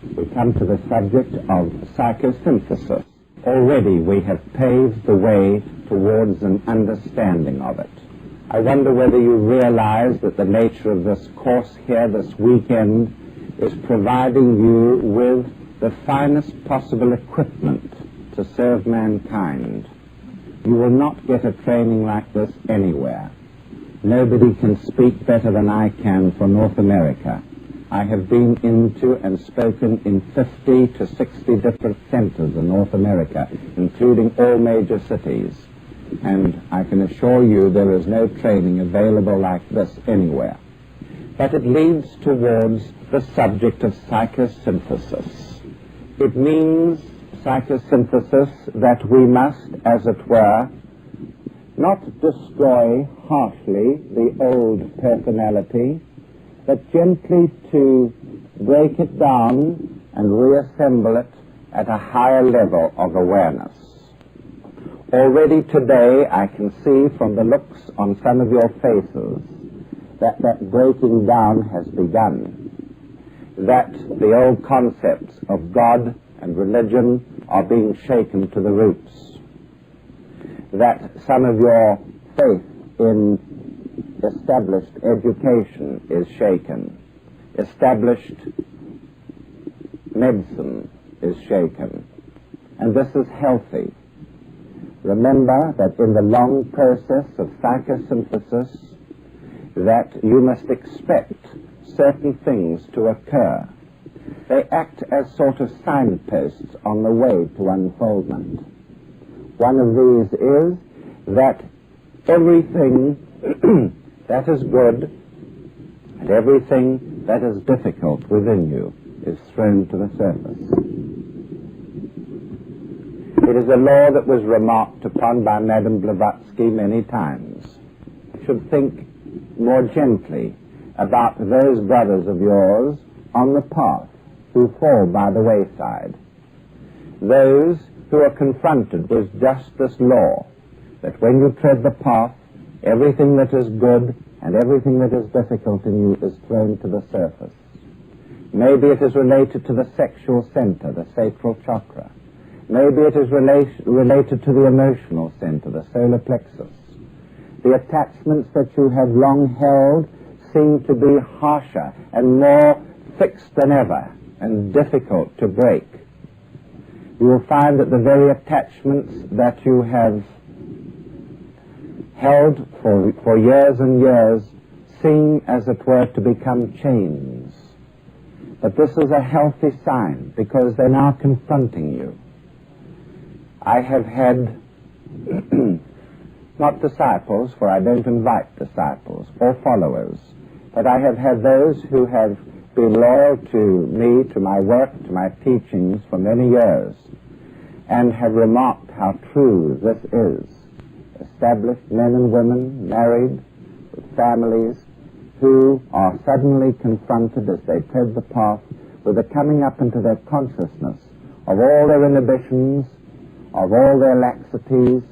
we come to the subject of psychosynthesis. Already we have paved the way towards an understanding of it. I wonder whether you realize that the nature of this course here this weekend is providing you with the finest possible equipment to serve mankind. You will not get a training like this anywhere. Nobody can speak better than I can for North America. I have been into and spoken in 50 to 60 different centers in North America, including all major cities. And I can assure you there is no training available like this anywhere. But it leads towards the subject of psychosynthesis. It means psychosynthesis that we must, as it were, not destroy harshly the old personality, but gently to break it down and reassemble it at a higher level of awareness. Already today I can see from the looks on some of your faces that that breaking down has begun, that the old concepts of God and religion are being shaken to the roots, that some of your faith in established education is shaken, established medicine is shaken, and this is healthy. Remember that in the long process of psychosynthesis that you must expect certain things to occur. They act as sort of signposts on the way to unfoldment. One of these is that everything that is good and everything that is difficult within you is thrown to the surface. It is a law that was remarked upon by Madame Blavatsky many times. You should think more gently about those brothers of yours on the path who fall by the wayside. Those who are confronted with just this law, that when you tread the path, everything that is good and everything that is difficult in you is thrown to the surface. Maybe it is related to the sexual center, the sacral chakra. Maybe it is related to the emotional center, the solar plexus. The attachments that you have long held seem to be harsher and more fixed than ever and difficult to break. You will find that the very attachments that you have held for years and years seem, as it were, to become chains. But this is a healthy sign because they're now confronting you. I have had, not disciples, for I don't invite disciples, or followers, but I have had those who have been loyal to me, to my work, to my teachings for many years, and have remarked how true this is. Established men and women, married, with families, who are suddenly confronted as they tread the path with the coming up into their consciousness of all their inhibitions, of all their laxities,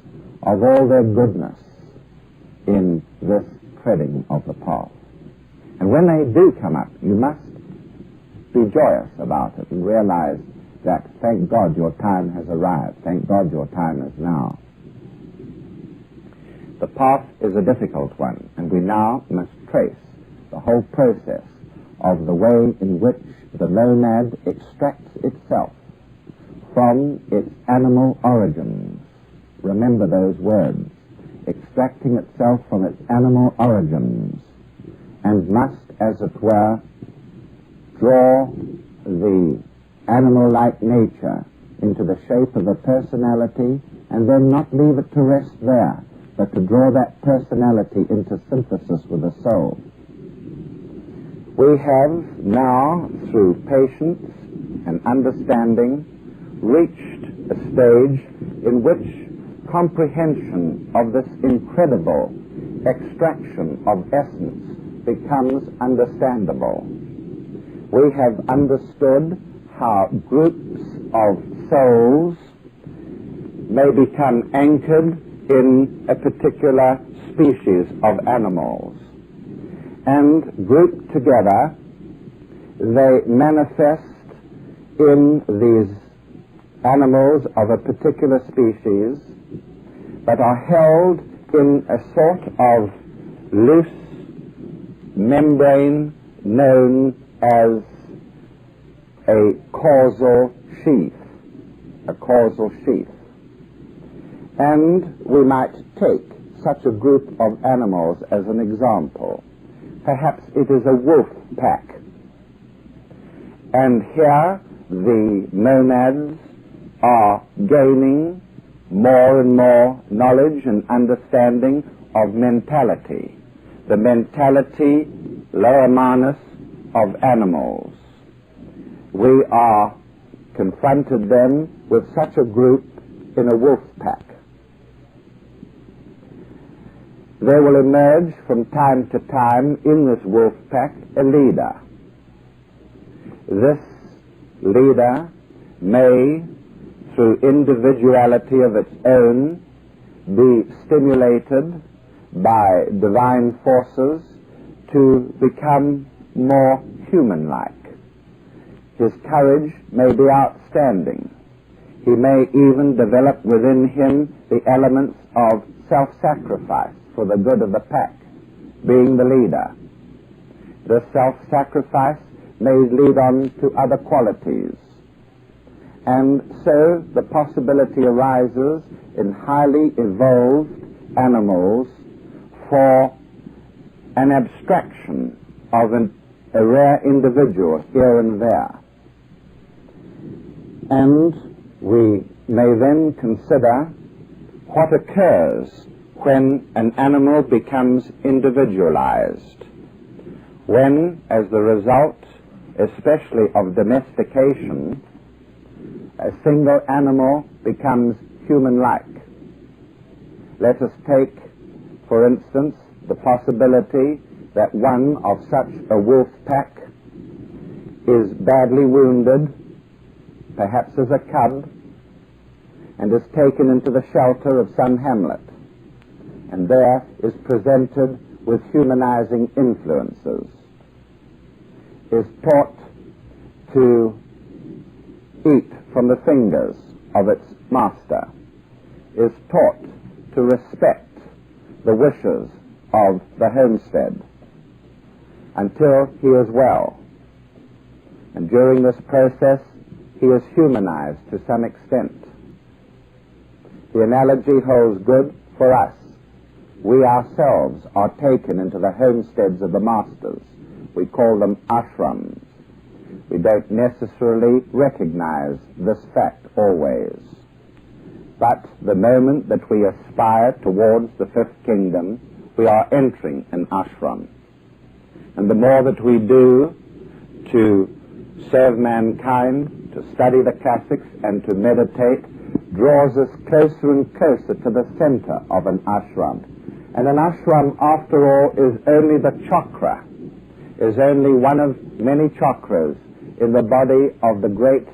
of all their goodness in this treading of the path. And when they do come up, you must be joyous about it and realize that, thank God, your time has arrived. Thank God your time is now. The path is a difficult one, and we now must trace the whole process of the way in which the monad extracts itself from its animal origins. Remember those words, extracting itself from its animal origins, and must, as it were, draw the animal-like nature into the shape of a personality, and then not leave it to rest there, but to draw that personality into synthesis with the soul. We have now, through patience and understanding, reached a stage in which comprehension of this incredible extraction of essence becomes understandable. We have understood how groups of souls may become anchored in a particular species of animals, and grouped together they manifest in these animals of a particular species, but are held in a sort of loose membrane known as a causal sheath. And we might take such a group of animals as an example. Perhaps it is a wolf pack. And here the monads are gaining more and more knowledge and understanding of mentality, the mentality, lower manus, of animals. We are confronted then with such a group in a wolf pack. There will emerge from time to time in this wolf pack a leader. This leader may, through individuality of its own, be stimulated by divine forces to become more human-like. His courage may be outstanding. He may even develop within him the elements of self-sacrifice for the good of the pack, being the leader. This self-sacrifice may lead on to other qualities. And so the possibility arises in highly evolved animals for an abstraction of a rare individual here and there. And we may then consider what occurs when an animal becomes individualized, when, as the result, especially of domestication, a single animal becomes human-like. Let us take, for instance, the possibility that one of such a wolf pack is badly wounded, perhaps as a cub, and is taken into the shelter of some hamlet, and there is presented with humanizing influences, is taught to eat from the fingers of its master, is taught to respect the wishes of the homestead until he is well. And during this process, he is humanized to some extent. The analogy holds good for us. We ourselves are taken into the homesteads of the masters. We call them ashrams. We don't necessarily recognize this fact always. But the moment that we aspire towards the fifth kingdom, we are entering an ashram. And the more that we do to serve mankind, to study the classics, and to meditate, draws us closer and closer to the center of an ashram. And an ashram, after all, is only the chakra, is only one of many chakras in the body of the great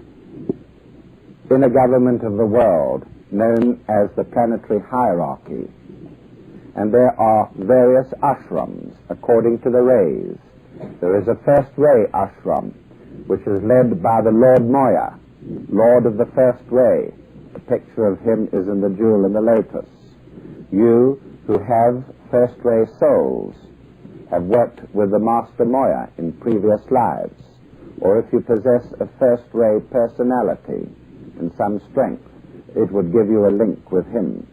inner government of the world, known as the planetary hierarchy. And there are various ashrams according to the rays. There is a first ray ashram, which is led by the Lord Moya, Lord of the first ray. The picture of him is in the jewel in the lotus. You who have first ray souls have worked with the Master Moya in previous lives, or if you possess a first ray personality and some strength, it would give you a link with him.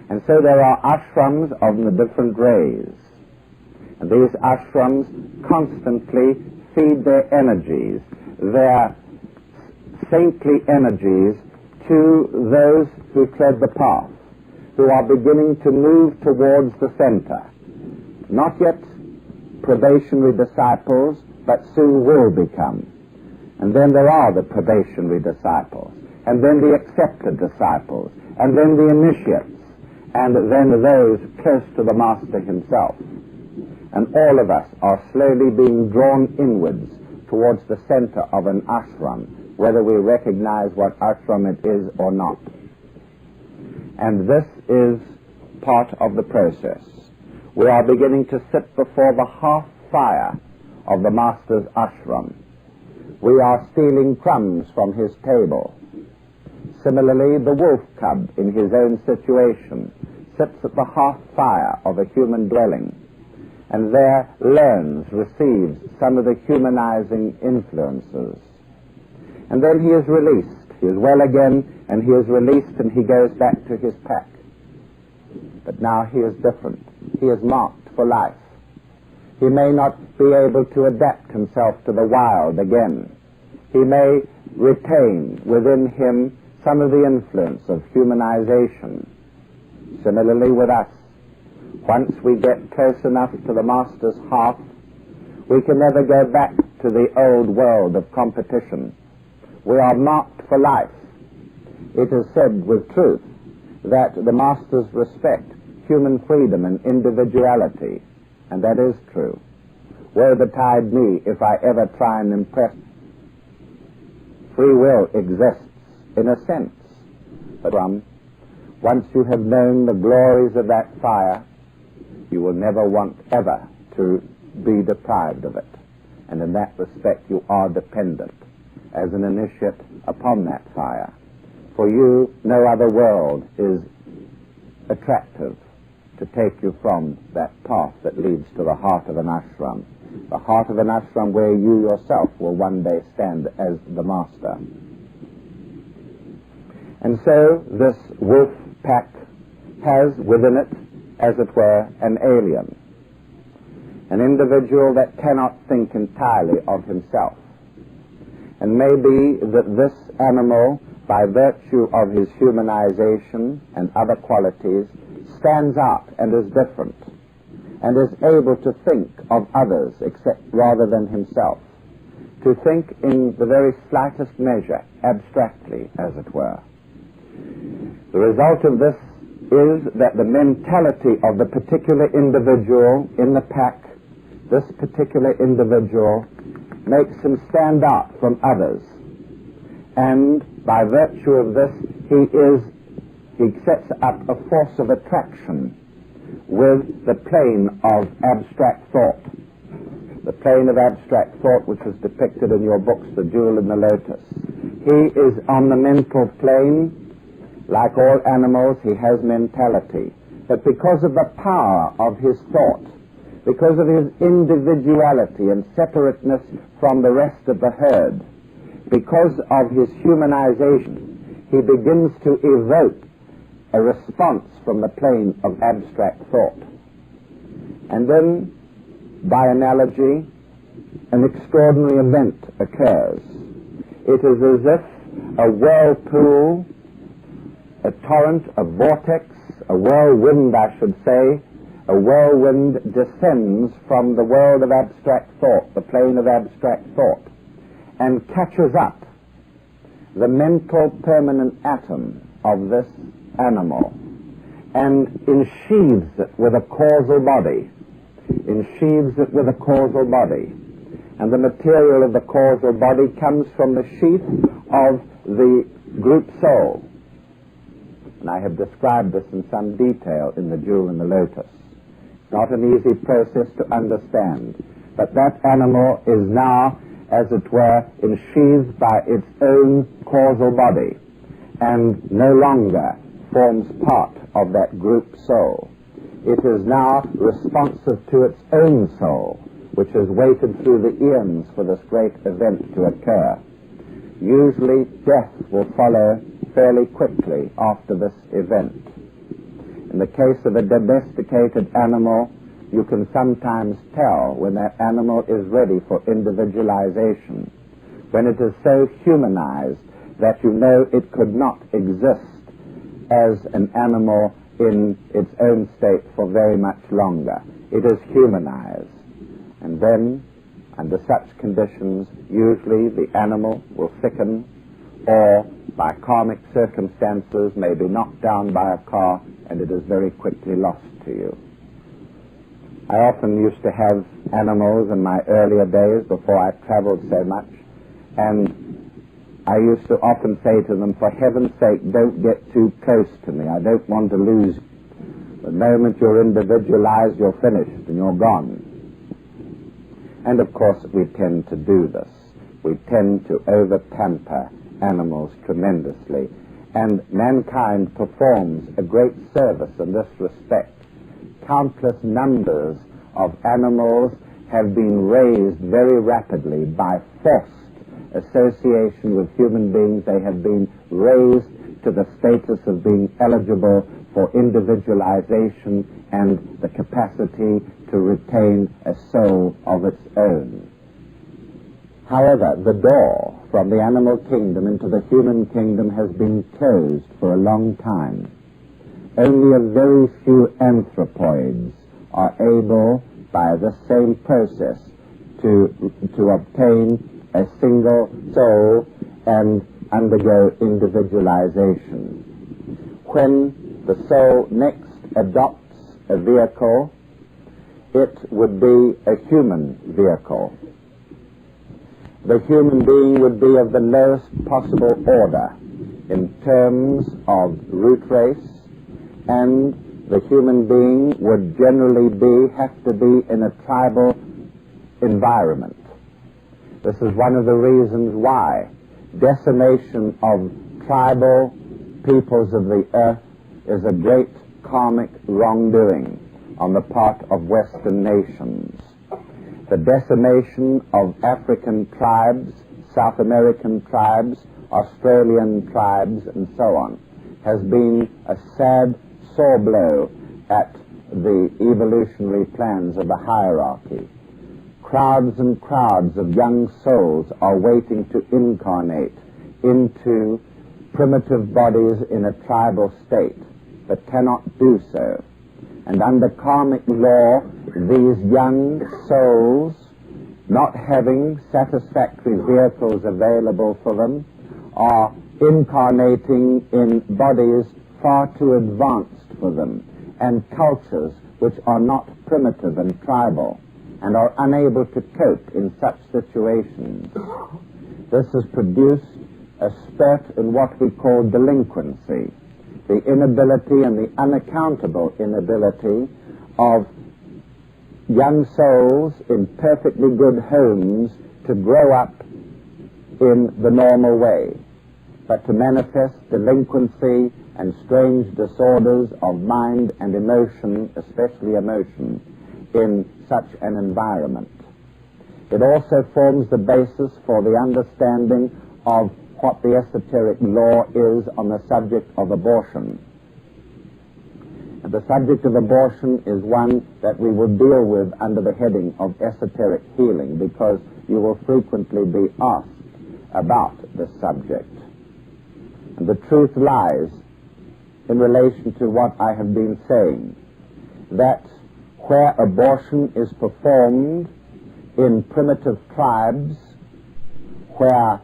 And so there are ashrams of the different rays, and these ashrams constantly feed their energies, their saintly energies, to those who tread the path, who are beginning to move towards the center. Not yet probationary disciples, but soon will become. And then there are the probationary disciples, and then the accepted disciples, and then the initiates, and then those close to the Master himself. And all of us are slowly being drawn inwards towards the center of an ashram, whether we recognize what ashram it is or not. And this is part of the process. We are beginning to sit before the half fire of the Master's ashram. we are stealing crumbs from his table. Similarly, the wolf cub in his own situation sits at the hearth fire of a human dwelling, and there learns, receives some of the humanizing influences. And then he is released. He is well again, and he is released, and he goes back to his pack. But now he is different. He is marked for life. He may not be able to adapt himself to the wild again. He may retain within him some of the influence of humanization. Similarly with us, once we get close enough to the Master's hearth, we can never go back to the old world of competition. We are marked for life. It is said with truth that the Masters respect human freedom and individuality, and that is true. Woe betide me if I ever try and impress. Free will exists in a sense, but once you have known the glories of that fire, you will never want ever to be deprived of it. And in that respect, you are dependent as an initiate upon that fire. For you, no other world is attractive to take you from that path that leads to the heart of an ashram. The heart of an ashram where you yourself will one day stand as the Master. And so this wolf pack has within it, as it were, an alien, an individual that cannot think entirely of himself. And maybe that this animal, by virtue of his humanization and other qualities, stands out and is different, and is able to think of others except rather than himself, to think in the very slightest measure, abstractly, as it were. The result of this is that the mentality of the particular individual in the pack, this particular individual, makes him stand out from others. And by virtue of this, he sets up a force of attraction with the plane of abstract thought. The plane of abstract thought which is depicted in your books, The Jewel and the Lotus. He is on the mental plane. Like all animals, he has mentality. But because of the power of his thought, because of his individuality and separateness from the rest of the herd, because of his humanization, he begins to evoke a response from the plane of abstract thought. And then, by analogy, an extraordinary event occurs. It is as if a whirlpool, a torrent, a vortex, a whirlwind, I should say, a whirlwind descends from the world of abstract thought, the plane of abstract thought, and catches up the mental permanent atom of this animal and ensheathes it with a causal body, and the material of the causal body comes from the sheath of the group soul. And I have described this in some detail in The Jewel and the Lotus. It's not an easy process to understand, but that animal is now, as it were, ensheathed by its own causal body, and no longer forms part of that group soul. It is now responsive to its own soul, which has waited through the eons for this great event to occur. Usually death will follow fairly quickly after this event. In the case of a domesticated animal, you can sometimes tell when that animal is ready for individualization, when it is so humanized that you know it could not exist as an animal in its own state for very much longer. It is humanized. And then, under such conditions, usually the animal will sicken, or by karmic circumstances may be knocked down by a car, and it is very quickly lost to you. I often used to have animals in my earlier days before I traveled so much, and I used to often say to them, for heaven's sake, don't get too close to me. I don't want to lose you. The moment you're individualized, you're finished and you're gone. And of course, we tend to do this. we tend to over-pamper animals tremendously. And mankind performs a great service in this respect. Countless numbers of animals have been raised very rapidly by forced association with human beings. They have been raised to the status of being eligible for individualization and the capacity to retain a soul of its own. However, the door from the animal kingdom into the human kingdom has been closed for a long time. Only a very few anthropoids are able, by the same process, to obtain a single soul and undergo individualization. When the soul next adopts a vehicle, it would be a human vehicle. The human being would be of the lowest possible order in terms of root race, and the human being would generally have to be in a tribal environment. This is one of the reasons why decimation of tribal peoples of the earth is a great karmic wrongdoing on the part of Western nations. The decimation of African tribes, South American tribes, Australian tribes, and so on, has been a sad sore blow at the evolutionary plans of the hierarchy. Crowds and crowds of young souls are waiting to incarnate into primitive bodies in a tribal state, but cannot do so. And under karmic law, these young souls, not having satisfactory vehicles available for them, are incarnating in bodies far too advanced for them, and cultures which are not primitive and tribal, and are unable to cope in such situations. This has produced a spurt in what we call delinquency, the inability and the unaccountable inability of young souls in perfectly good homes to grow up in the normal way, but to manifest delinquency and strange disorders of mind and emotion, especially emotion, in such an environment. It also forms the basis for the understanding of what the esoteric law is on the subject of abortion. And the subject of abortion is one that we will deal with under the heading of esoteric healing, because you will frequently be asked about this subject. And the truth lies in relation to what I have been saying, that where abortion is performed in primitive tribes, where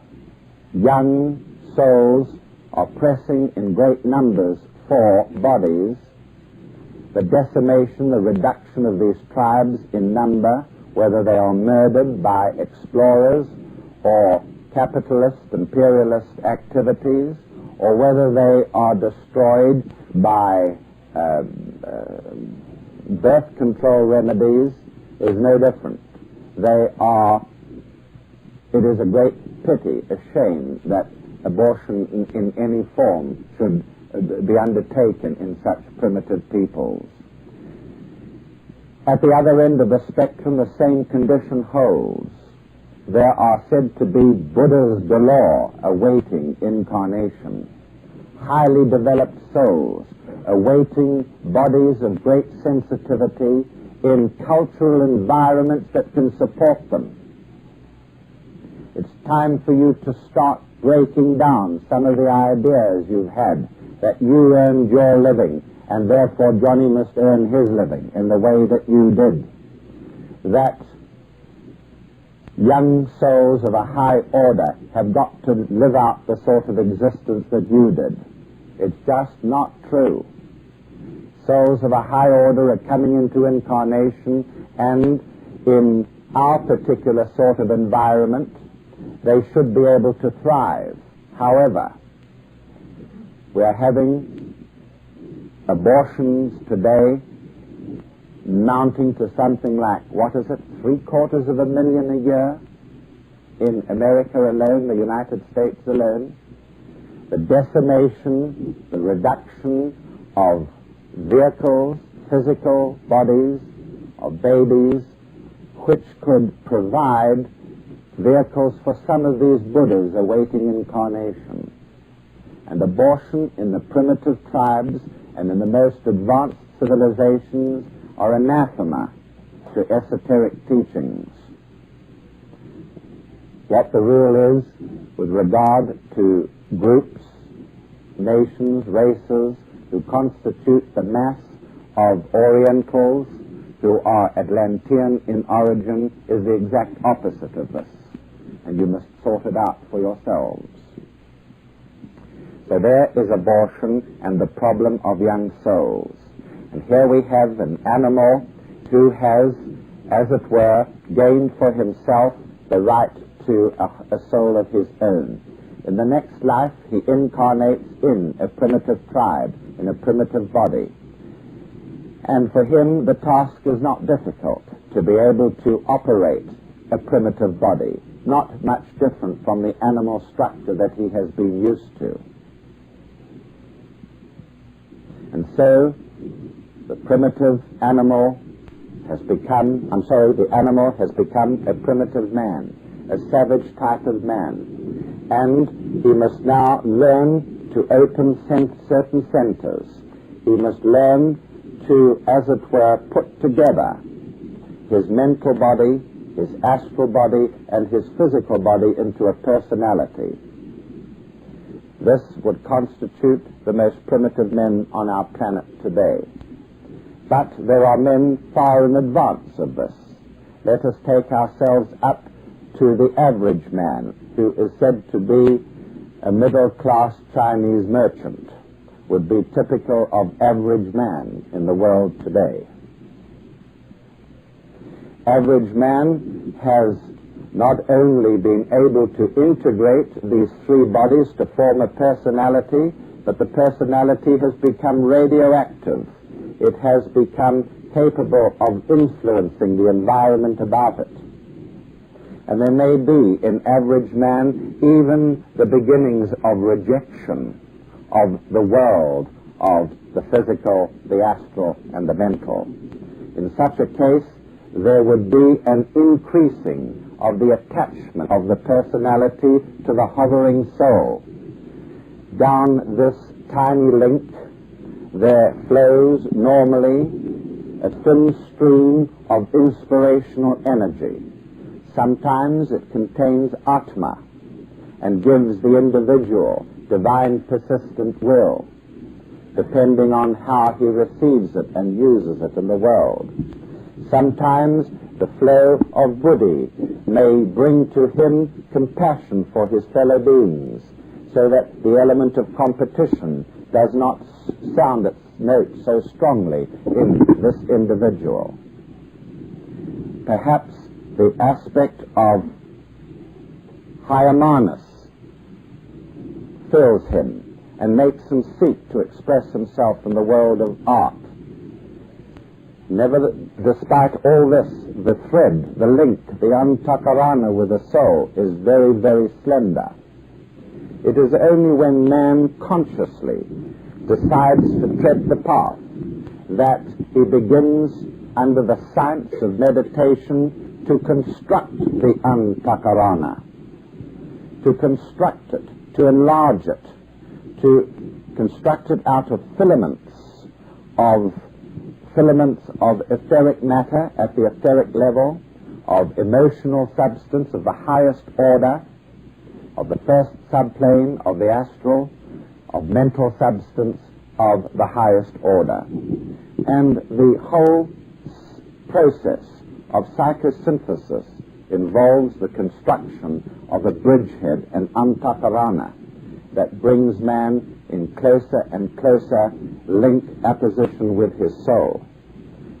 young souls are pressing in great numbers for bodies, the decimation, the reduction of these tribes in number, whether they are murdered by explorers or capitalist, imperialist activities, or whether they are destroyed by birth control remedies, is no different. It is a great pity, a shame, that abortion in any form should be undertaken in such primitive peoples. At the other end of the spectrum, the same condition holds. There are said to be Buddhas galore awaiting incarnation, highly developed souls awaiting bodies of great sensitivity in cultural environments that can support them. It's time for you to start breaking down some of the ideas you've had that you earned your living, and therefore Johnny must earn his living in the way that you did. That young souls of a high order have got to live out the sort of existence that you did. It's just not true. Souls of a high order are coming into incarnation, and in our particular sort of environment, they should be able to thrive. However, we are having abortions today mounting to something like, 3/4 of a million a year? in America alone, the United States alone, the decimation, the reduction of vehicles, physical bodies, of babies, which could provide vehicles for some of these Buddhas awaiting incarnation. And abortion in the primitive tribes and in the most advanced civilizations are anathema to esoteric teachings. What the rule is with regard to groups, nations, races who constitute the mass of Orientals who are Atlantean in origin is the exact opposite of this, and you must sort it out for yourselves. So there is abortion and the problem of young souls. And here we have an animal who has, as it were, gained for himself the right to a soul of his own. In the next life, he incarnates in a primitive tribe, in a primitive body. And for him, the task is not difficult to be able to operate a primitive body, not much different from the animal structure that he has been used to. And so, the primitive animal has become, the animal has become a primitive man, a savage type of man. And he must now learn to open certain centers. He must learn to, as it were, put together his mental body, his astral body, and his physical body into a personality. This would constitute the most primitive men on our planet today. But there are men far in advance of this. Let us take ourselves up to the average man, who is said to be a middle-class Chinese merchant, would be typical of average man in the world today. Average man has not only been able to integrate these three bodies to form a personality, but the personality has become radioactive. It has become capable of influencing the environment about it. And there may be in average man even the beginnings of rejection of the world, of the physical, the astral, and the mental. In such a case, there would be an increasing of the attachment of the personality to the hovering soul. Down this tiny link, there flows normally a thin stream of inspirational energy. Sometimes it contains Atma and gives the individual divine persistent will, depending on how he receives it and uses it in the world. Sometimes the flow of Buddhi may bring to him compassion for his fellow beings, so that the element of competition does not sound its note so strongly in this individual. Perhaps the aspect of humanism fills him and makes him seek to express himself in the world of art. Despite all this, the thread, the link, the antahkarana with the soul is very, very slender. It is only when man consciously decides to tread the path that he begins, under the science of meditation, to construct the antahkarana, to construct it, to enlarge it, to construct it out of filaments of etheric matter at the etheric level, of emotional substance of the highest order, of the first subplane of the astral, of mental substance of the highest order. And the whole process of psychosynthesis involves the construction of a bridgehead, an antahkarana, that brings man in closer and closer link, apposition with his soul.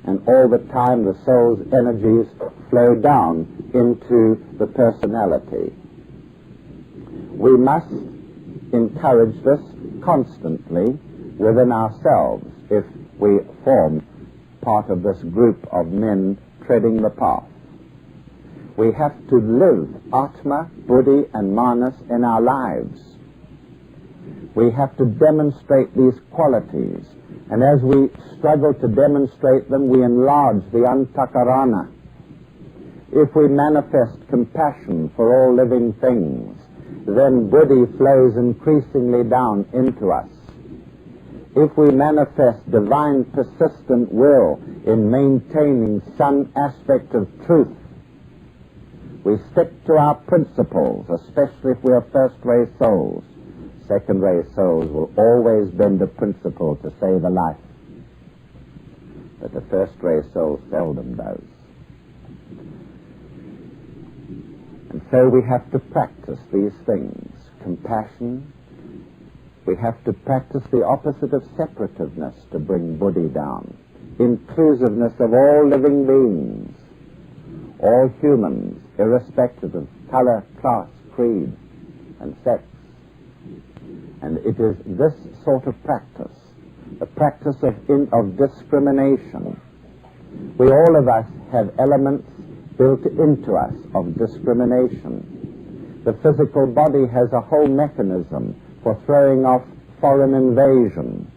And all the time the soul's energies flow down into the personality. We must encourage this constantly within ourselves if we form part of this group of men treading the path. We have to live Atma, Buddhi and Manas in our lives. We have to demonstrate these qualities, and as we struggle to demonstrate them, we enlarge the antahkarana. If we manifest compassion for all living things, then Buddhi flows increasingly down into us. If we manifest divine persistent will in maintaining some aspect of truth, we stick to our principles, especially if we are first-ray souls. Second-ray souls will always bend a principle to save a life, but the first-ray soul seldom does. And so we have to practice these things. Compassion. We have to practice the opposite of separativeness to bring Buddhi down. Inclusiveness of all living beings, all humans, irrespective of color, class, creed, and sex. And it is this sort of practice, the practice of discrimination. We all of us have elements built into us of discrimination. The physical body has a whole mechanism for throwing off foreign invasion.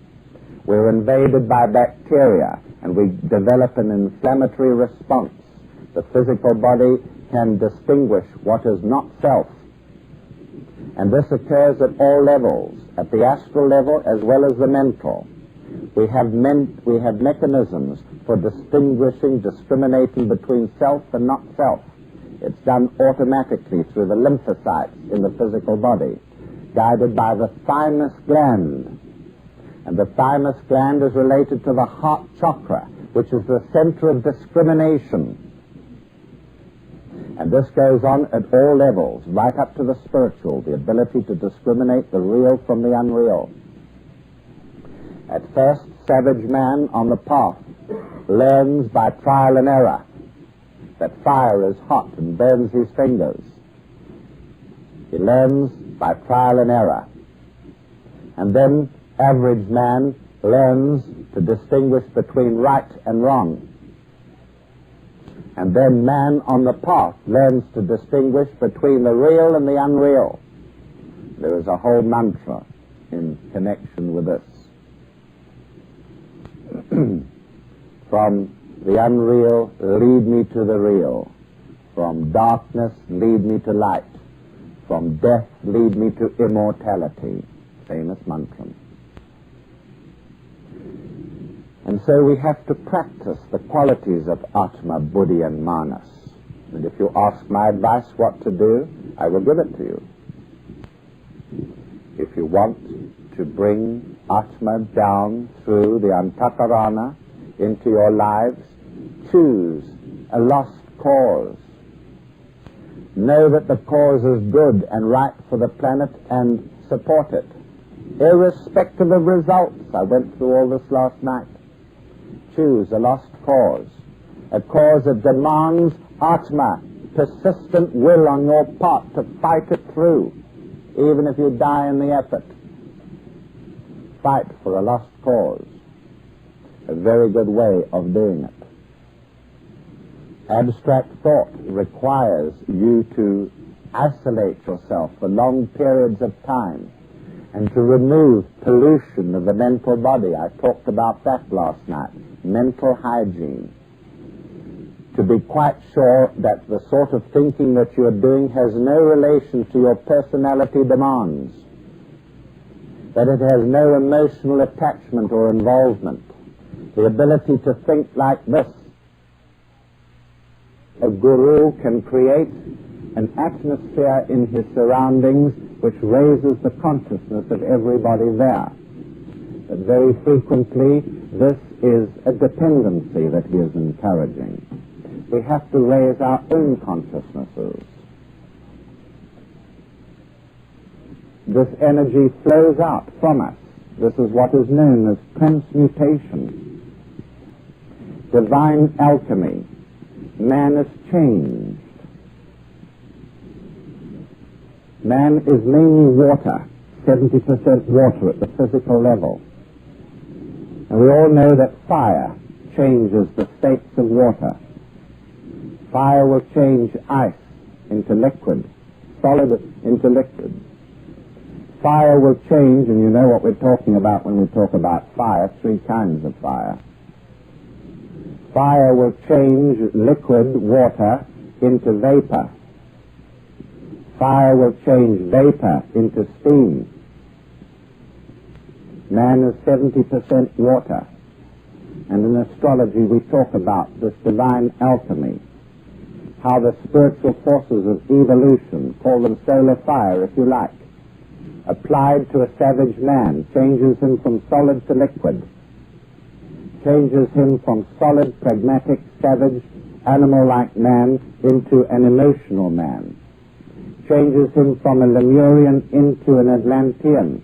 We're invaded by bacteria and we develop an inflammatory response. The physical body can distinguish what is not self. And this occurs at all levels, at the astral level as well as the mental. We have mechanisms for discriminating between self and not self. It's done automatically through the lymphocytes in the physical body, guided by the thymus gland. And the thymus gland is related to the heart chakra, which is the center of discrimination. And this goes on at all levels, right up to the spiritual, the ability to discriminate the real from the unreal. At first, savage man on the path learns by trial and error that fire is hot and burns his fingers. He learns by trial and error. And then average man learns to distinguish between right and wrong. And then man on the path learns to distinguish between the real and the unreal. There is a whole mantra in connection with this. From the unreal, lead me to the real. From darkness, lead me to light. From death, lead me to immortality. Famous mantra. And so we have to practice the qualities of Atma, Buddhi and Manas. And if you ask my advice what to do, I will give it to you. If you want to bring Atma down through the antahkarana into your lives, choose a lost cause. Know that the cause is good and right for the planet and support it, irrespective of results. I went through all this last night. Choose a lost cause, a cause that demands Atma, persistent will on your part to fight it through, even if you die in the effort. Fight for a lost cause. A very good way of doing it. Abstract thought requires you to isolate yourself for long periods of time and to remove pollution of the mental body. I talked about that last night. Mental hygiene. To be quite sure that the sort of thinking that you are doing has no relation to your personality demands, that it has no emotional attachment or involvement. The ability to think like this. A guru can create an atmosphere in his surroundings which raises the consciousness of everybody there. But very frequently, this is a dependency that he is encouraging. We have to raise our own consciousnesses. This energy flows out from us. This is what is known as transmutation. Divine alchemy. Man is changed. Man is mainly water, 70% water at the physical level. And we all know that fire changes the states of water. Fire will change ice into liquid, solid into liquid. Fire will change, and you know what we're talking about when we talk about fire, 3 kinds of fire. Fire will change liquid, water, into vapor. Fire will change vapor into steam. Man is 70% water. And in astrology we talk about this divine alchemy, how the spiritual forces of evolution, call them solar fire if you like, applied to a savage man, changes him from solid to liquid, changes him from solid, pragmatic, savage, animal-like man into an emotional man, changes him from a Lemurian into an Atlantean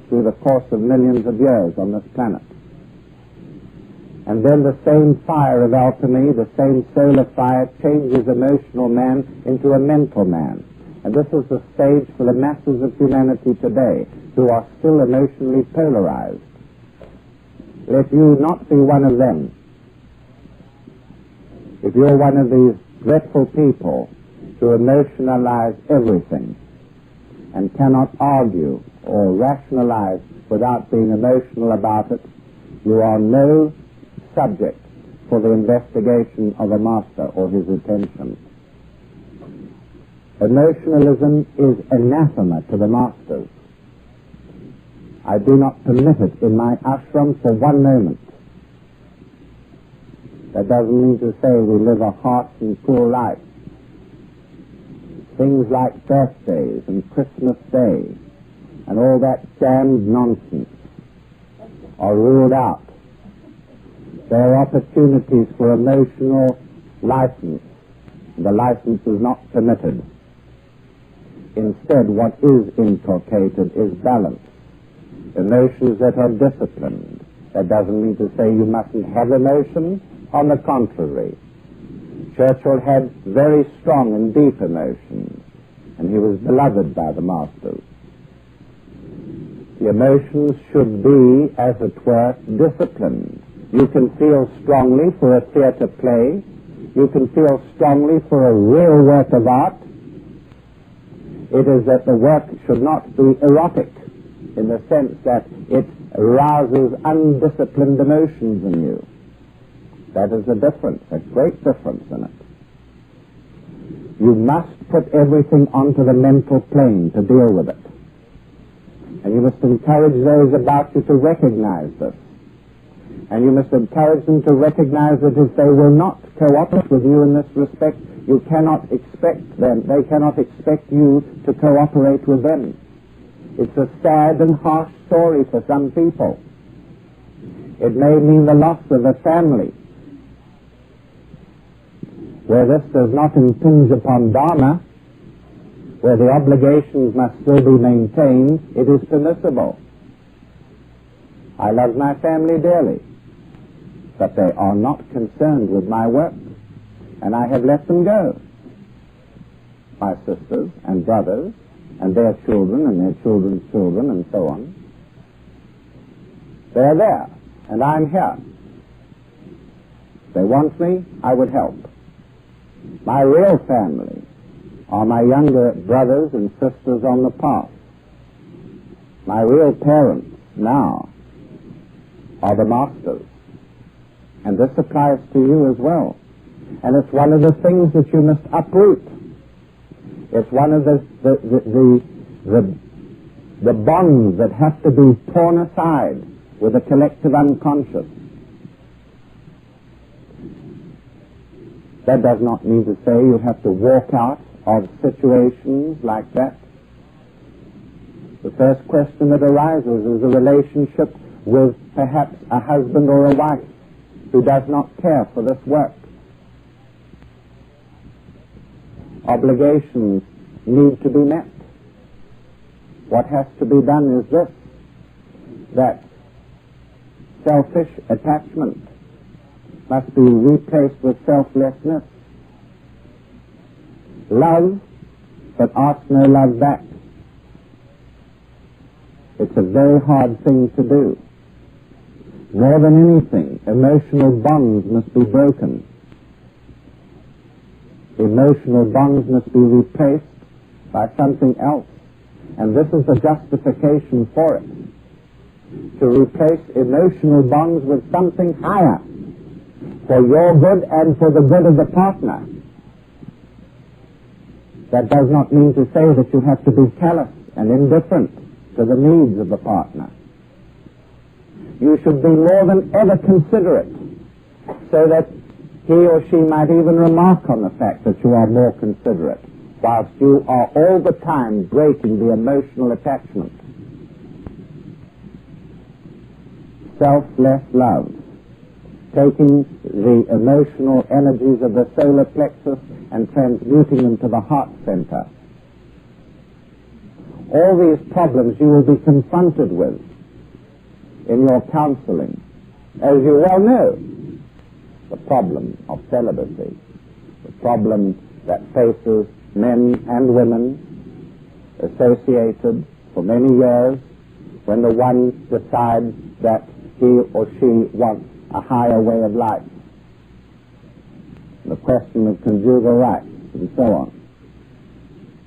through the course of millions of years on this planet. And then the same fire of alchemy, the same solar fire, changes emotional man into a mental man. And this is the stage for the masses of humanity today, who are still emotionally polarized. Let you not be one of them. If you're one of these dreadful people who emotionalize everything and cannot argue or rationalize without being emotional about it, you are no subject for the investigation of a master or his attention. Emotionalism is anathema to the masters. I do not permit it in my ashram for one moment. That doesn't mean to say we live a harsh and cool life. Things like birthdays and Christmas Day and all that damned nonsense are ruled out. There are opportunities for emotional license. The license is not permitted. Instead, what is inculcated is balance. Emotions that are disciplined. That doesn't mean to say you mustn't have emotions. On the contrary, Churchill had very strong and deep emotions, and he was beloved by the masters. The emotions should be, as it were, disciplined. You can feel strongly for a theatre play. You can feel strongly for a real work of art. It is that the work should not be erotic, in the sense that it arouses undisciplined emotions in you. That is a difference, a great difference in it. You must put everything onto the mental plane to deal with it. And you must encourage those about you to recognize this. And you must encourage them to recognize that if they will not cooperate with you in this respect, you cannot expect them, they cannot expect you to cooperate with them. It's a sad and harsh story for some people. It may mean the loss of a family. Where this does not impinge upon Dharma, where the obligations must still be maintained, it is permissible. I love my family dearly, but they are not concerned with my work, and I have let them go. My sisters and brothers, and their children, and their children's children, and so on. They're there, and I'm here. If they want me, I would help. My real family are my younger brothers and sisters on the path. My real parents now are the masters. And this applies to you as well. And it's one of the things that you must uproot. It's one of the bonds that have to be torn aside with the collective unconscious. That does not mean to say you have to walk out of situations like that. The first question that arises is a relationship with perhaps a husband or a wife who does not care for this work. Obligations need to be met. What has to be done is this, that selfish attachment must be replaced with selflessness. Love, but ask no love back. It's a very hard thing to do. More than anything, emotional bonds must be broken. Emotional bonds must be replaced by something else. And this is the justification for it. To replace emotional bonds with something higher, for your good and for the good of the partner. That does not mean to say that you have to be callous and indifferent to the needs of the partner. You should be more than ever considerate, so that he or she might even remark on the fact that you are more considerate, whilst you are all the time breaking the emotional attachment. Selfless love, taking the emotional energies of the solar plexus and transmuting them to the heart center. All these problems you will be confronted with in your counseling. As you well know, the problem of celibacy, the problem that faces men and women associated for many years when the one decides that he or she wants a higher way of life. The question of conjugal rights and so on.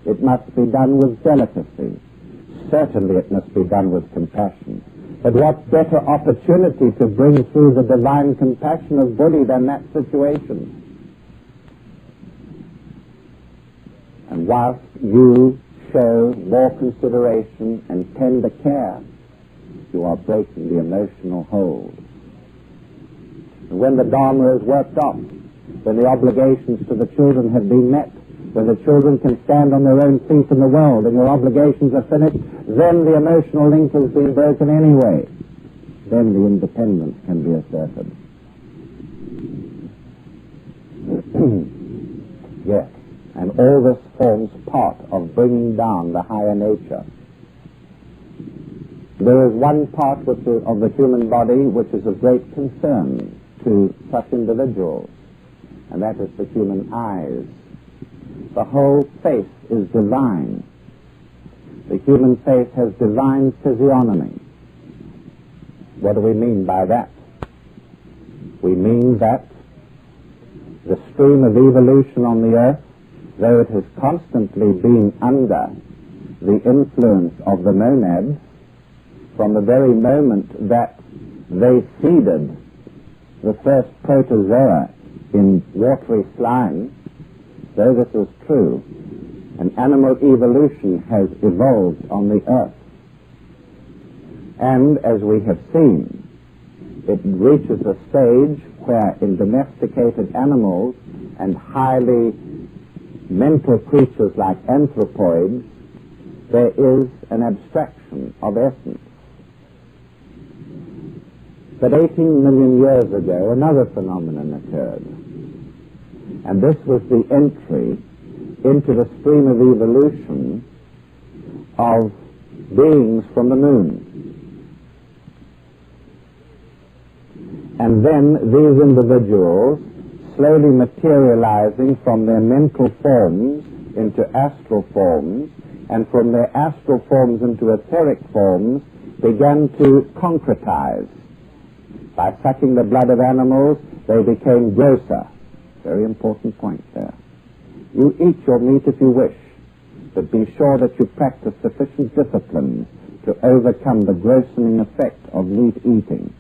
It must be done with delicacy. Certainly it must be done with compassion. But what better opportunity to bring through the divine compassion of Buddhi than that situation? And whilst you show more consideration and tender care, you are breaking the emotional hold. And when the Dharma is worked off, when the obligations to the children have been met, when the children can stand on their own feet in the world and your obligations are finished, then the emotional link has been broken anyway. Then the independence can be asserted. Yes, and all this forms part of bringing down the higher nature. There is one part of the human body which is of great concern to such individuals, and that is the human eyes. The whole face is divine. The human face has divine physiognomy. What do we mean by that? We mean that the stream of evolution on the earth, though it has constantly been under the influence of the monads, from the very moment that they seeded the first protozoa in watery slime, though this is true, an animal evolution has evolved on the earth. And as we have seen, it reaches a stage where in domesticated animals and highly mental creatures like anthropoids, there is an abstraction of essence. But 18 million years ago, another phenomenon occurred. And this was the entry into the stream of evolution of beings from the moon. And then these individuals, slowly materializing from their mental forms into astral forms, and from their astral forms into etheric forms, began to concretize. By sucking the blood of animals, they became grosser. Very important point there. You eat your meat if you wish, but be sure that you practice sufficient discipline to overcome the grossening effect of meat eating,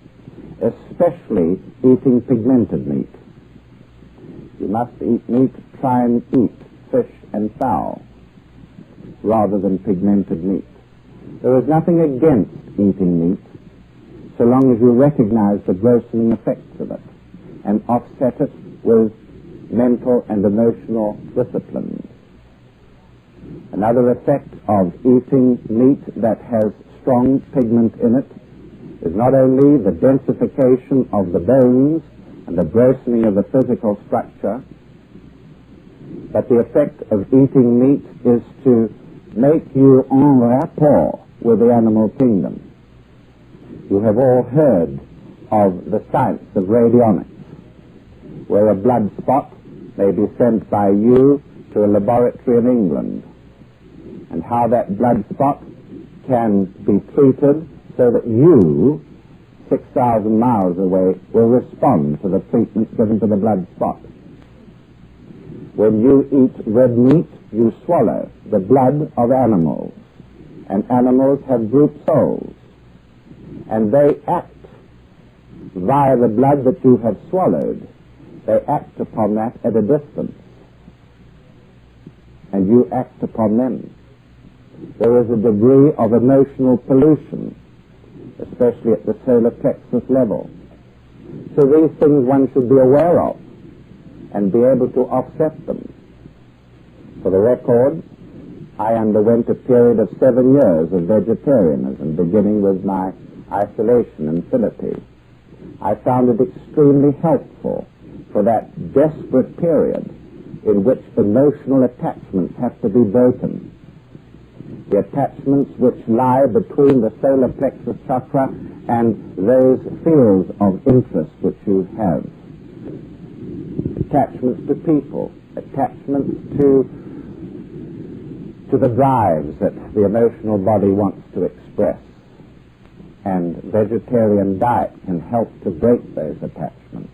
especially eating pigmented meat. You must eat meat, try and eat fish and fowl, rather than pigmented meat. There is nothing against eating meat, so long as you recognize the grossening effects of it and offset it with mental and emotional disciplines. Another effect of eating meat that has strong pigment in it is not only the densification of the bones and the grossening of the physical structure, but the effect of eating meat is to make you en rapport with the animal kingdom. You have all heard of the science of radionics, where a blood spot may be sent by you to a laboratory in England, and how that blood spot can be treated so that you, 6,000 miles away, will respond to the treatment given to the blood spot. When you eat red meat, you swallow the blood of animals, and animals have group souls, and they act via the blood that you have swallowed. They act upon that at a distance, and you act upon them. There is a degree of emotional pollution, especially at the solar plexus level. So these things one should be aware of and be able to offset them. For the record, I underwent a period of 7 years of vegetarianism, beginning with my isolation in Philippines. I found it extremely helpful for that desperate period in which emotional attachments have to be broken. The attachments which lie between the solar plexus chakra and those fields of interest which you have. Attachments to people, attachments to the drives that the emotional body wants to express. And vegetarian diet can help to break those attachments.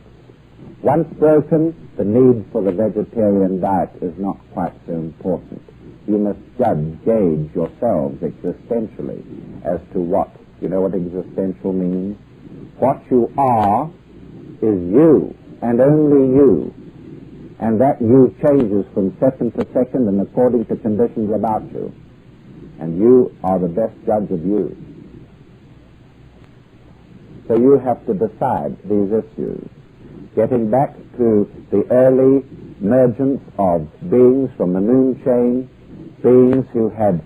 Once broken, the need for the vegetarian diet is not quite so important. You must gauge yourselves existentially as to what. You know what existential means? What you are is you, and only you. And that you changes from second to second and according to conditions about you. And you are the best judge of you. So you have to decide these issues. Getting back to the early emergence of beings from the moon chain, beings who had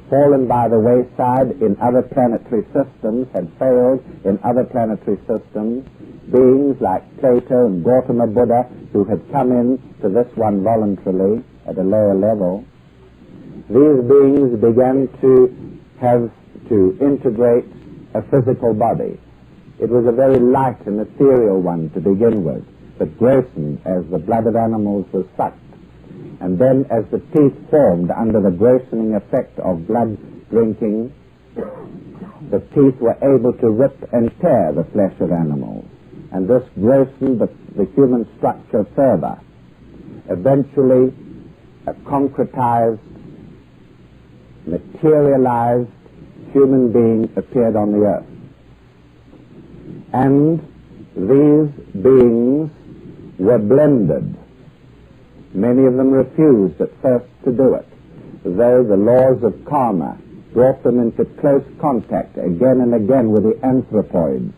fallen by the wayside in other planetary systems, had failed in other planetary systems, beings like Plato and Gautama Buddha who had come in to this one voluntarily at a lower level. These beings began to have to integrate a physical body. It was a very light and ethereal one to begin with, but grossed as the blood of animals was sucked. And then as the teeth formed under the grossening effect of blood drinking, the teeth were able to rip and tear the flesh of animals. And this grossened the human structure further. Eventually, a concretized, materialized human being appeared on the earth. And these beings were blended. Many of them refused at first to do it, though the laws of karma brought them into close contact again and again with the anthropoids.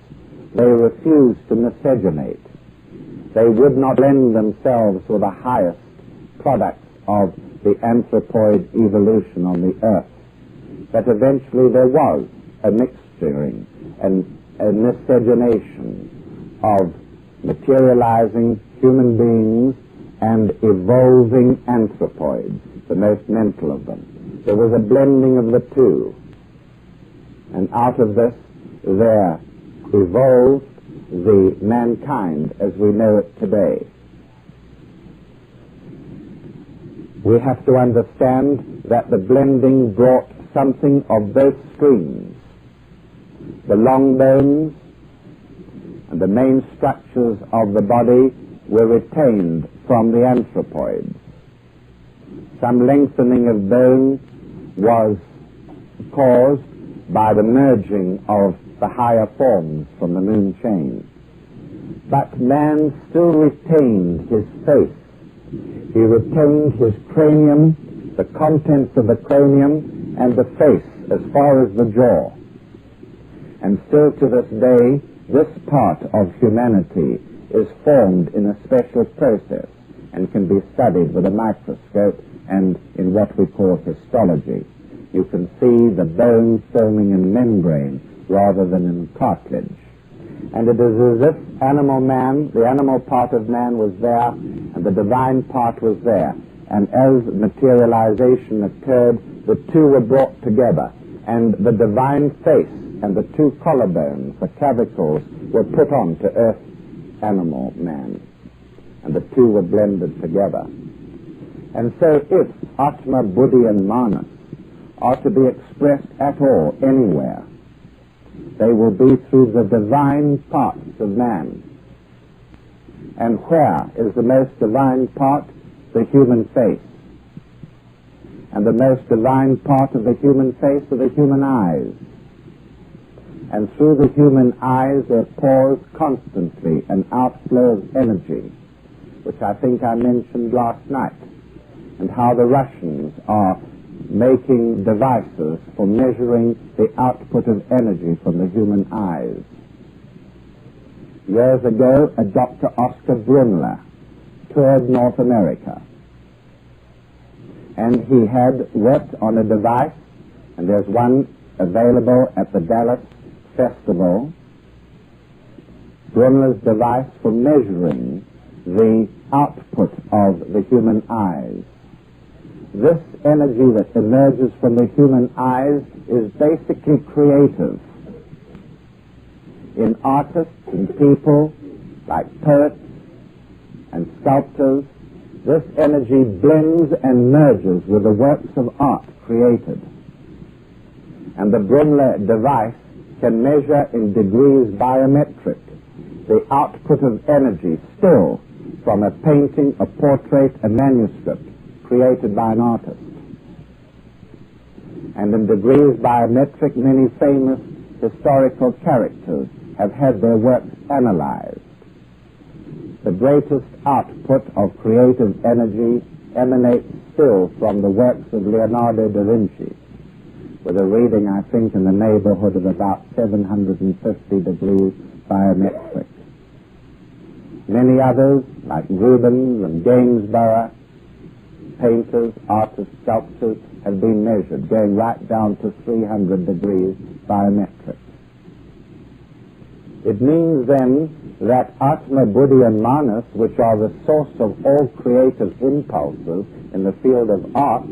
They refused to miscegenate. They would not blend themselves with the highest products of the anthropoid evolution on the earth. But eventually there was a mixturing and a miscegenation of materializing human beings and evolving anthropoids, the most mental of them. There was a blending of the two. And out of this there evolved the mankind as we know it today. We have to understand that the blending brought something of both streams. The long bones and the main structures of the body were retained from the anthropoids. Some lengthening of bone was caused by the merging of the higher forms from the moon chain. But man still retained his face. He retained his cranium, the contents of the cranium, and the face as far as the jaw. And still to this day, this part of humanity is formed in a special process and can be studied with a microscope and in what we call histology. You can see the bone forming in membrane rather than in cartilage. And it is as if animal man, the animal part of man was there and the divine part was there. And as materialization occurred, the two were brought together. And the divine face and the two collarbones, the clavicles, were put on to earth animal man. And the two were blended together. And so if Atma, Buddhi and Manas are to be expressed at all, anywhere, they will be through the divine parts of man. And where is the most divine part? the human face. And the most divine part of the human face are the human eyes. And through the human eyes there pours constantly an outflow of energy, which I think I mentioned last night, and how the Russians are making devices for measuring the output of energy from the human eyes. Years ago, a Dr. Oscar Brunner toured North America, and he had worked on a device, and there's one available at the Dallas Festival, Brunner's device for measuring the output of the human eyes. This energy that emerges from the human eyes is basically creative. In artists and people, like poets and sculptors, this energy blends and merges with the works of art created. And the Brunner device can measure in degrees biometric the output of energy still from a painting, a portrait, a manuscript created by an artist. And in degrees biometric, many famous historical characters have had their works analyzed. The greatest output of creative energy emanates still from the works of Leonardo da Vinci, with a reading, I think, in the neighborhood of about 750 degrees biometric. Many others, like Rubens and Gainsborough, painters, artists, sculptors, have been measured, going right down to 300 degrees biometric. It means then that Atma, Buddhi, and Manas, which are the source of all creative impulses in the field of art,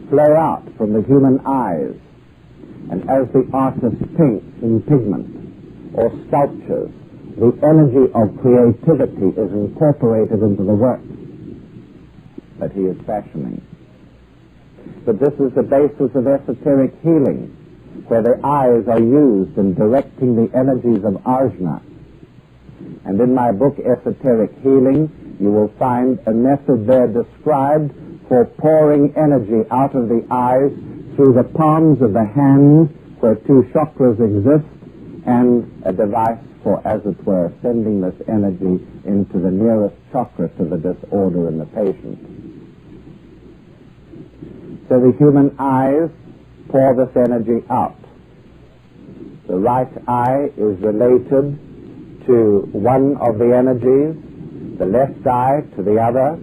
flow out from the human eyes, and as the artist paints in pigment or sculptures, the energy of creativity is incorporated into the work that he is fashioning. But this is the basis of esoteric healing, where the eyes are used in directing the energies of ajna. And in my book, Esoteric Healing, you will find a method there described for pouring energy out of the eyes through the palms of the hands where two chakras exist, and a device for, as it were, sending this energy into the nearest chakra to the disorder in the patient. So the human eyes pour this energy out. The right eye is related to one of the energies, the left eye to the other,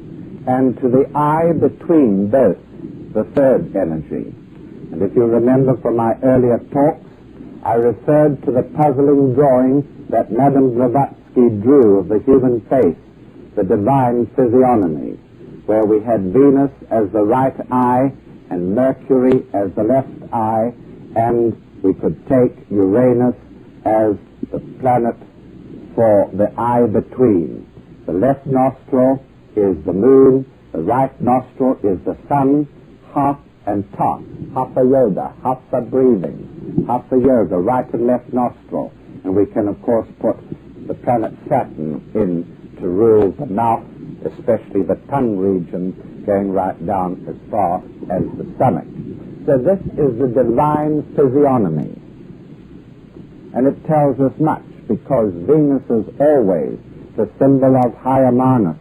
and to the eye between both, the third energy. And if you remember from my earlier talks, I referred to the puzzling drawing that Madame Blavatsky drew of the human face, the divine physiognomy, where we had Venus as the right eye and Mercury as the left eye, and we could take Uranus as the planet for the eye between. The left nostril is the moon, the right nostril is the sun, half and top, hatha yoga, hatha breathing, hatha yoga, right and left nostril. And we can, of course, put the planet Saturn in to rule the mouth, especially the tongue region, going right down as far as the stomach. So this is the divine physiognomy. And it tells us much, because Venus is always the symbol of higher manas.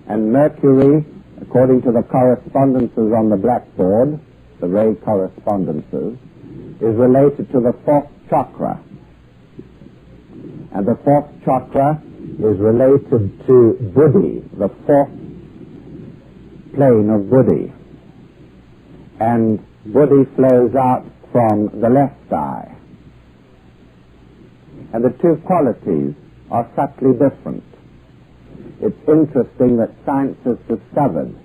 And Mercury, according to the correspondences on the blackboard, the ray correspondences, is related to the fourth chakra. And the fourth chakra is related to Buddhi, the fourth plane of Buddhi. And Buddhi flows out from the left eye. And the two qualities are subtly different. It's interesting that science has discovered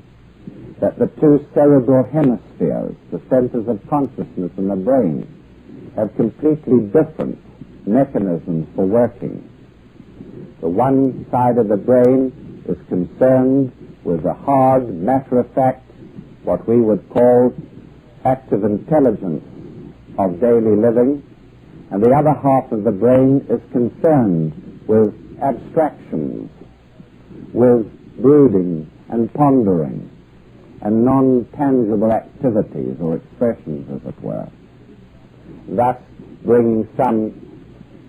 that the two cerebral hemispheres, the centers of consciousness in the brain, have completely different mechanisms for working. The one side of the brain is concerned with the hard, matter-of-fact, what we would call active intelligence of daily living, and the other half of the brain is concerned with abstractions with brooding and pondering and non-tangible activities or expressions, as it were, thus bringing some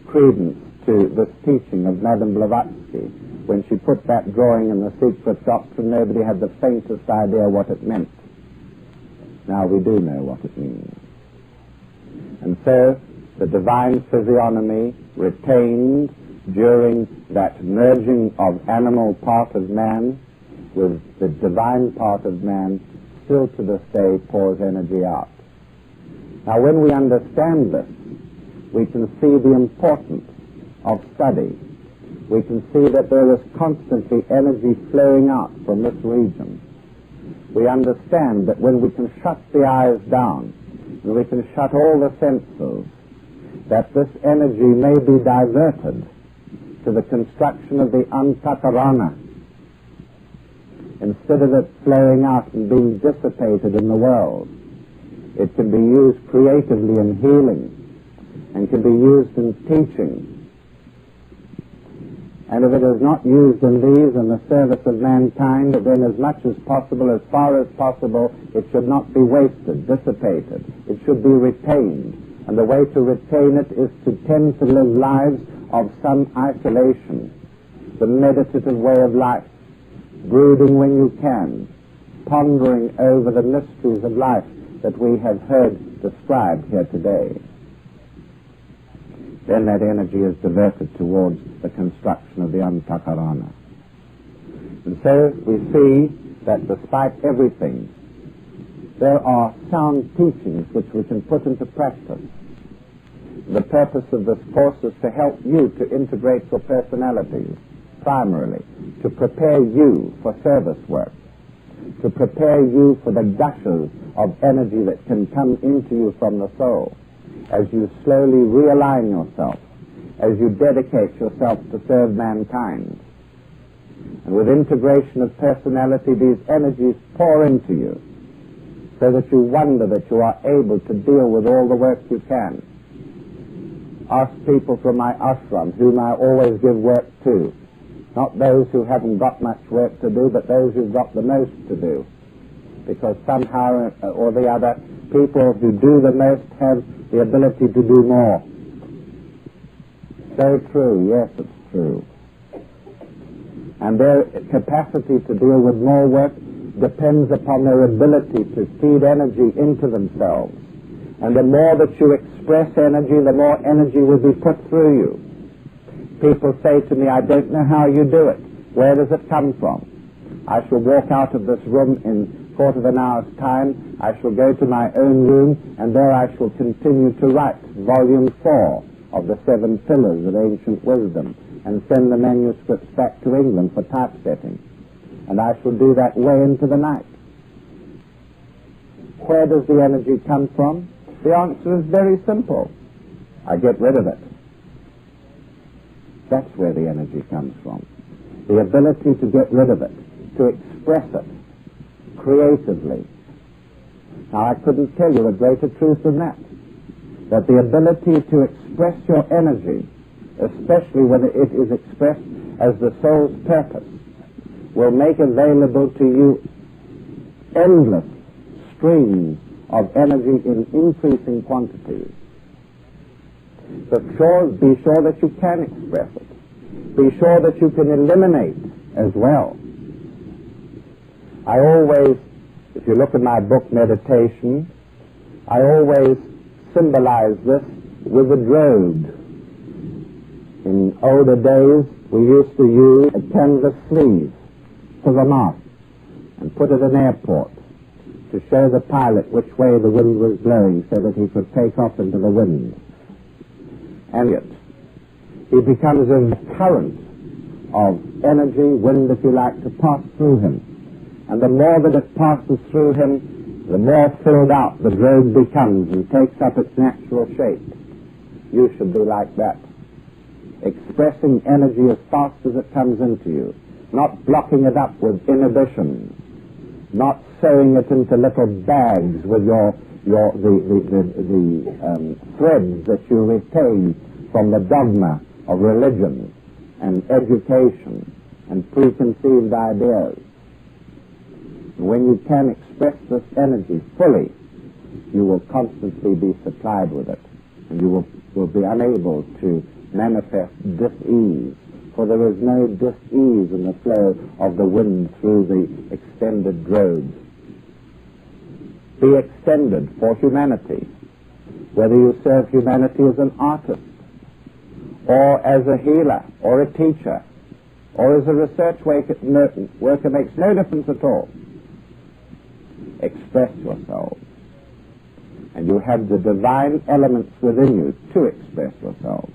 credence to this teaching of Madame Blavatsky. When she put that drawing in the Secret Doctrine, nobody had the faintest idea what it meant. Now we do know what it means. And so the divine physiognomy retained during that merging of animal part of man with the divine part of man still to this day pours energy out. Now when we understand this, we can see the importance of study. We can see that there is constantly energy flowing out from this region. We understand that when we can shut the eyes down, and we can shut all the senses, that this energy may be diverted to the construction of the antahkarana, instead of it flowing out and being dissipated in the world. It can be used creatively in healing, and can be used in teaching. And if it is not used in these in the service of mankind, then as much as possible, as far as possible, it should not be wasted, dissipated. It should be retained. And the way to retain it is to tend to live lives of some isolation, the meditative way of life, brooding when you can, pondering over the mysteries of life that we have heard described here today. Then that energy is diverted towards the construction of the antahkarana. And so we see that despite everything, there are sound teachings which we can put into practice. The purpose of this course is to help you to integrate your personalities, primarily, to prepare you for service work, to prepare you for the gushes of energy that can come into you from the soul, as you slowly realign yourself, as you dedicate yourself to serve mankind. And with integration of personality, these energies pour into you, so that you wonder that you are able to deal with all the work you can. Ask people from my ashram, whom I always give work to, not those who haven't got much work to do, but those who've got the most to do. Because somehow or the other, people who do the most have the ability to do more. So true, yes, it's true. And their capacity to deal with more work depends upon their ability to feed energy into themselves. And the more that you express energy, the more energy will be put through you. People say to me, I don't know how you do it. Where does it come from? I shall walk out of this room in a quarter of an hour's time. I shall go to my own room, and there I shall continue to write volume 4 of the 7 Pillars of Ancient Wisdom, and send the manuscripts back to England for typesetting. And I shall do that way into the night. Where does the energy come from? The answer is very simple. I get rid of it. That's where the energy comes from. The ability to get rid of it, to express it creatively. Now, I couldn't tell you a greater truth than that. That the ability to express your energy, especially when it is expressed as the soul's purpose, will make available to you endless streams of energy in increasing quantities. But be sure that you can express it. Be sure that you can eliminate as well. I always, if you look at my book, Meditation, I always symbolize this with a drogue. In older days, we used to use a canvas sleeve for the mast and put it in airport to show the pilot which way the wind was blowing so that he could take off into the wind. And yet, he becomes a current of energy, wind if you like, to pass through him. And the more that it passes through him, the more filled out the drogue becomes and takes up its natural shape. You should be like that, expressing energy as fast as it comes into you, not blocking it up with inhibitions, not sewing it into little bags with the threads that you retain from the dogma of religion and education and preconceived ideas. When you can express this energy fully, you will constantly be supplied with it, and you will be unable to manifest dis-ease, for there is no dis-ease in the flow of the wind through the extended roads. Be extended for humanity, whether you serve humanity as an artist, or as a healer, or a teacher, or as a research worker, makes no difference at all. Express yourselves, and you have the divine elements within you to express yourselves.